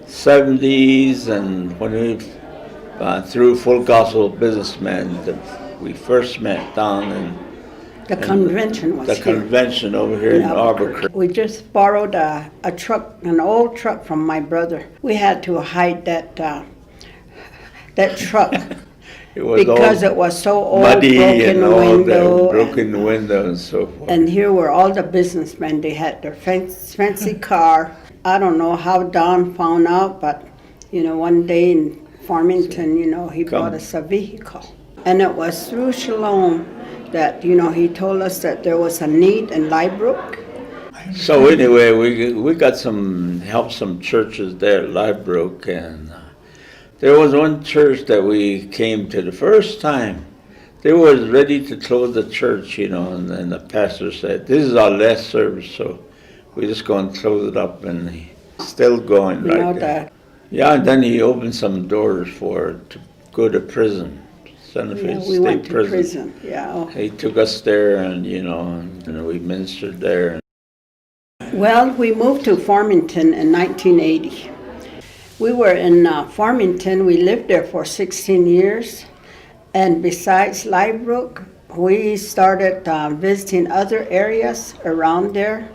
'70s, and when we through Full Gospel Businessmen, we first met down The in convention was the here convention over here in in Albuquerque. Albuquerque. We just borrowed a truck, an old truck from my brother. We had to hide that truck It was because all it was so old, muddy broken and all window. the broken window and so forth. And here were all the businessmen. They had their fancy car. I don't know how Don found out, but, one day in Farmington, he brought us a vehicle. And it was through Shalom that, he told us that there was a need in Liebrook. So anyway, we got some churches there at Liebrook, and there was one church that we came to the first time. They were ready to close the church, and then the pastor said, "This is our last service, so we're just going to close it up," and he's still going right there. Yeah, and then he opened some doors for to go to prison, Santa Fe we went State to prison. Yeah. He took us there, and and we ministered there. Well, we moved to Farmington in 1980. We were in Farmington. We lived there for 16 years. And besides Liebrook, we started visiting other areas around there,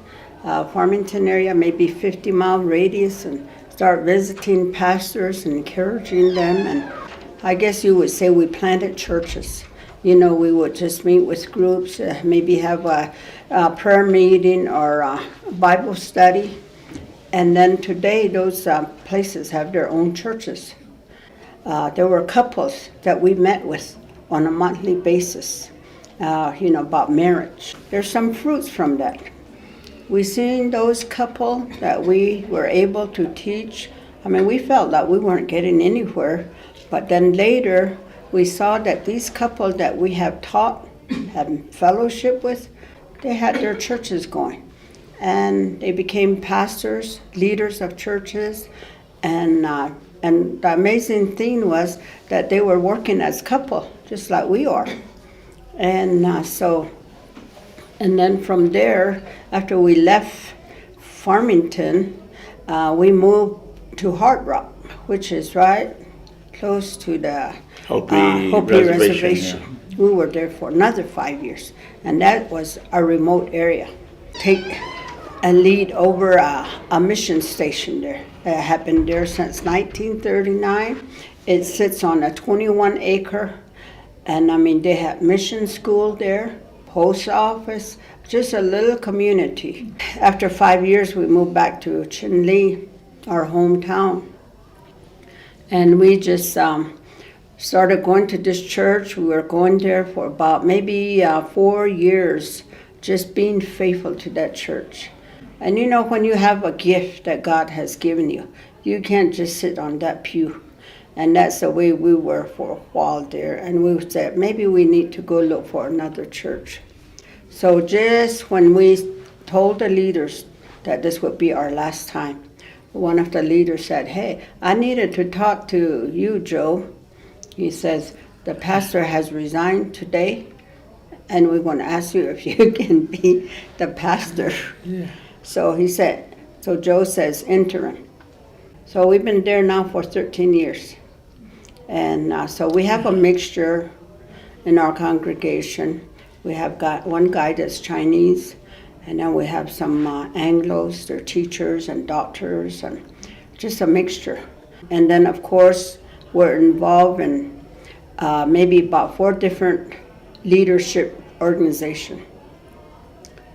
Farmington area, maybe 50-mile radius, and start visiting pastors and encouraging them. And I guess you would say we planted churches. We would just meet with groups, maybe have a prayer meeting or a Bible study. And then today, those places have their own churches. There were couples that we met with on a monthly basis, about marriage. There's some fruits from that. We seen those couple that we were able to teach. We felt that we weren't getting anywhere, but then later we saw that these couple that we have taught, had fellowship with, they had their churches going. And they became pastors, leaders of churches, and the amazing thing was that they were working as couple, just like we are. And and then from there, after we left Farmington, we moved to Hard Rock, which is right close to the Hopi Reservation. Yeah. We were there for another 5 years, and that was a remote area. Take and lead over a mission station there. It had been there since 1939. It sits on a 21-acre, and they had mission school there, post office, just a little community. After 5 years, we moved back to Chinle, our hometown, and we just started going to this church. We were going there for about maybe 4 years, just being faithful to that church. And when you have a gift that God has given you, you can't just sit on that pew. And that's the way we were for a while there. And we said, maybe we need to go look for another church. So just when we told the leaders that this would be our last time, one of the leaders said, "Hey, I needed to talk to you, Joe." He says, "The pastor has resigned today, and we're going to ask you if you can be the pastor." Yeah. So Joe says interim. So we've been there now for 13 years. And so we have a mixture in our congregation. We have got one guy that's Chinese, and then we have some Anglos, they're teachers and doctors, and just a mixture. And then, of course, we're involved in maybe about 4 different leadership organizations.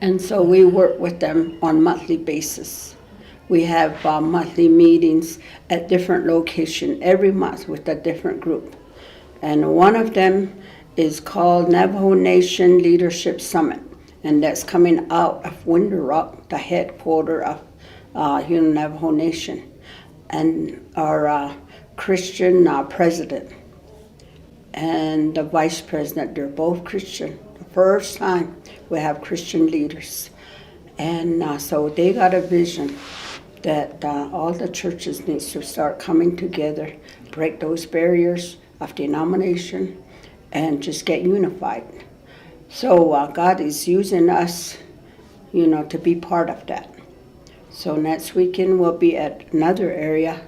And so we work with them on monthly basis. We have monthly meetings at different locations every month with a different group. And one of them is called Navajo Nation Leadership Summit. And that's coming out of Window Rock, the headquarters of Navajo Nation. And our Christian president and the vice president, they're both Christian. The first time we have Christian leaders. And so they got a vision that all the churches need to start coming together, break those barriers of denomination, and just get unified. So God is using us, to be part of that. So next weekend we'll be at another area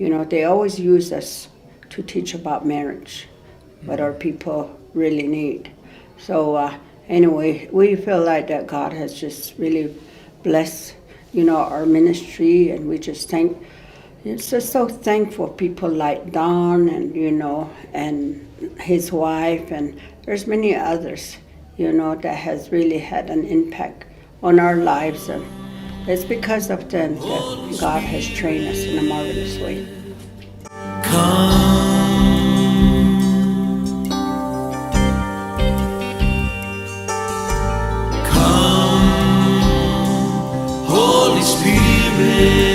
They always use us to teach about marriage, what our people really need. So anyway, we feel like that God has just really blessed, our ministry, and we just it's just so thankful people like Don and, and his wife, and there's many others, that has really had an impact on our lives. And it's because of them that God has trained us in a marvelous way. Holy Spirit.